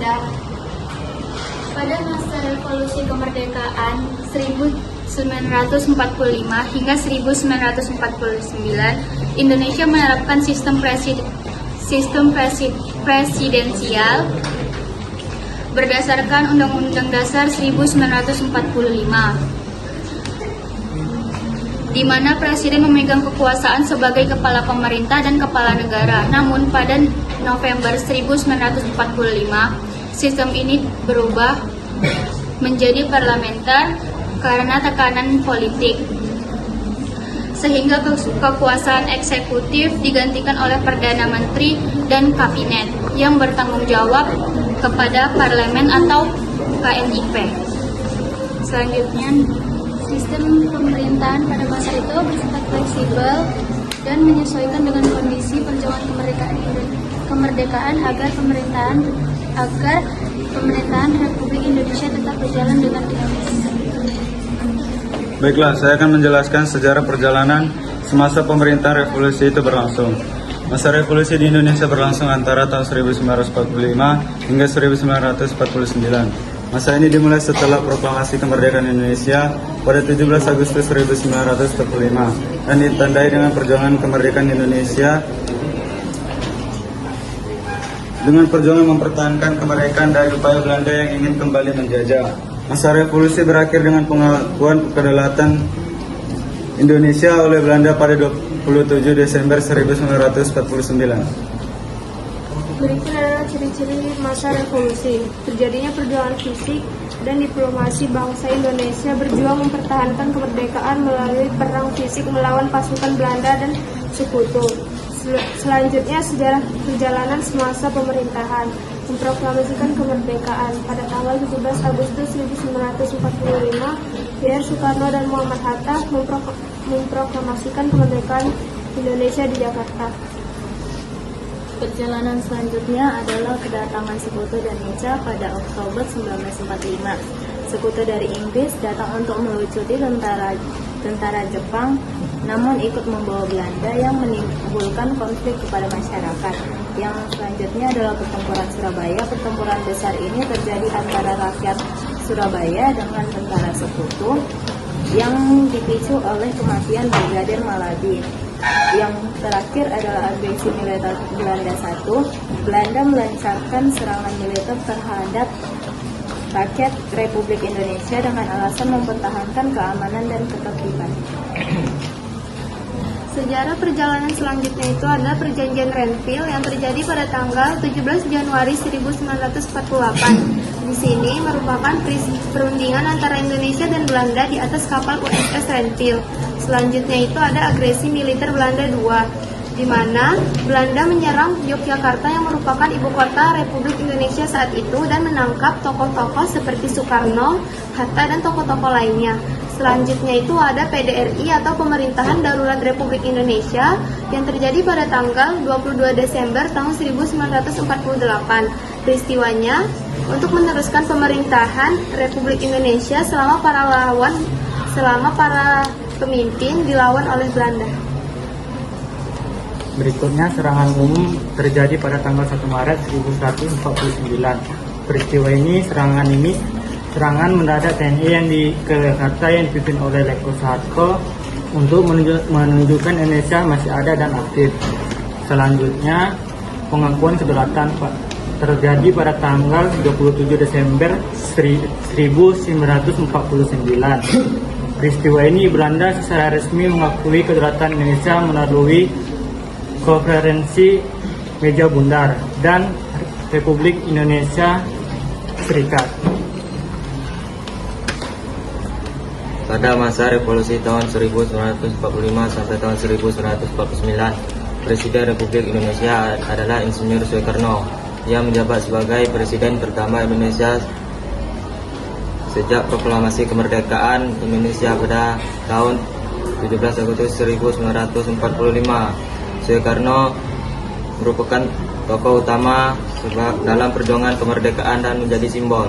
Bunda. Pada masa revolusi kemerdekaan 1945 hingga 1949, Indonesia menerapkan sistem presidensial berdasarkan Undang-Undang Dasar 1945, di mana presiden memegang kekuasaan sebagai kepala pemerintah dan kepala negara. Namun pada November 1945, sistem ini berubah menjadi parlementer karena tekanan politik, sehingga kekuasaan eksekutif digantikan oleh Perdana Menteri dan Kabinet yang bertanggung jawab kepada parlemen atau KNIP. Selanjutnya, sistem pemerintahan pada masa itu bersifat fleksibel dan menyesuaikan dengan kondisi perjuangan kemerdekaan agar pemerintahan Republik Indonesia tetap berjalan dengan dinamis. Baiklah, saya akan menjelaskan sejarah perjalanan semasa pemerintahan revolusi itu berlangsung. Masa revolusi di Indonesia berlangsung antara tahun 1945 hingga 1949. Masa ini dimulai setelah proklamasi kemerdekaan Indonesia pada 17 Agustus 1945 dan ditandai dengan perjuangan kemerdekaan Indonesia dengan perjuangan mempertahankan kemerdekaan dari upaya Belanda yang ingin kembali menjajah. Masa revolusi berakhir dengan pengakuan kedaulatan Indonesia oleh Belanda pada 27 Desember 1949. Berikut adalah ciri-ciri masa revolusi. Terjadinya perjuangan fisik dan diplomasi bangsa Indonesia berjuang mempertahankan kemerdekaan melalui perang fisik melawan pasukan Belanda dan sekutu. Selanjutnya, sejarah perjalanan semasa pemerintahan memproklamasikan kemerdekaan. Pada tanggal 17 Agustus 1945, PR Soekarno dan Muhammad Hatta memproklamasikan kemerdekaan Indonesia di Jakarta. Perjalanan selanjutnya adalah kedatangan Sekutu dan Inca pada Oktober 1945. Sekutu dari Inggris datang untuk melucuti tentara Jepang, namun ikut membawa Belanda yang menimbulkan konflik kepada masyarakat. Yang selanjutnya adalah pertempuran Surabaya. Pertempuran besar ini terjadi antara rakyat Surabaya dengan tentara Sekutu yang dipicu oleh kematian Brigadir Maladi. Yang terakhir adalah agresi militer Belanda I. Belanda melancarkan serangan militer terhadap rakyat Republik Indonesia dengan alasan mempertahankan keamanan dan ketertiban. Sejarah perjalanan selanjutnya itu adalah Perjanjian Renville yang terjadi pada tanggal 17 Januari 1948. Di sini merupakan perundingan antara Indonesia dan Belanda di atas kapal USS Renville. Selanjutnya itu ada agresi militer Belanda II, di mana Belanda menyerang Yogyakarta yang merupakan ibu kota Republik Indonesia saat itu dan menangkap tokoh-tokoh seperti Soekarno, Hatta, dan tokoh-tokoh lainnya. Selanjutnya itu ada PDRI atau Pemerintahan Darurat Republik Indonesia yang terjadi pada tanggal 22 Desember tahun 1948. Peristiwanya untuk meneruskan pemerintahan Republik Indonesia selama para pemimpin dilawan oleh Belanda. Berikutnya serangan umum terjadi pada tanggal 1 Maret 1949. Peristiwa ini, serangan mendadak TNI yang ke Jakarta yang dipimpin oleh Letko Soeharto untuk menunjukkan Indonesia masih ada dan aktif. Selanjutnya, pengakuan kedaulatan terjadi pada tanggal 27 Desember 1949. Peristiwa ini Belanda secara resmi mengakui kedaulatan Indonesia melalui Konferensi Meja Bundar dan Republik Indonesia Serikat. Pada masa revolusi tahun 1945 sampai tahun 1949, Presiden Republik Indonesia adalah Insinyur Soekarno yang menjabat sebagai Presiden pertama Indonesia sejak proklamasi kemerdekaan Indonesia pada tahun 17 Agustus 1945. Soekarno merupakan tokoh utama dalam perjuangan kemerdekaan dan menjadi simbol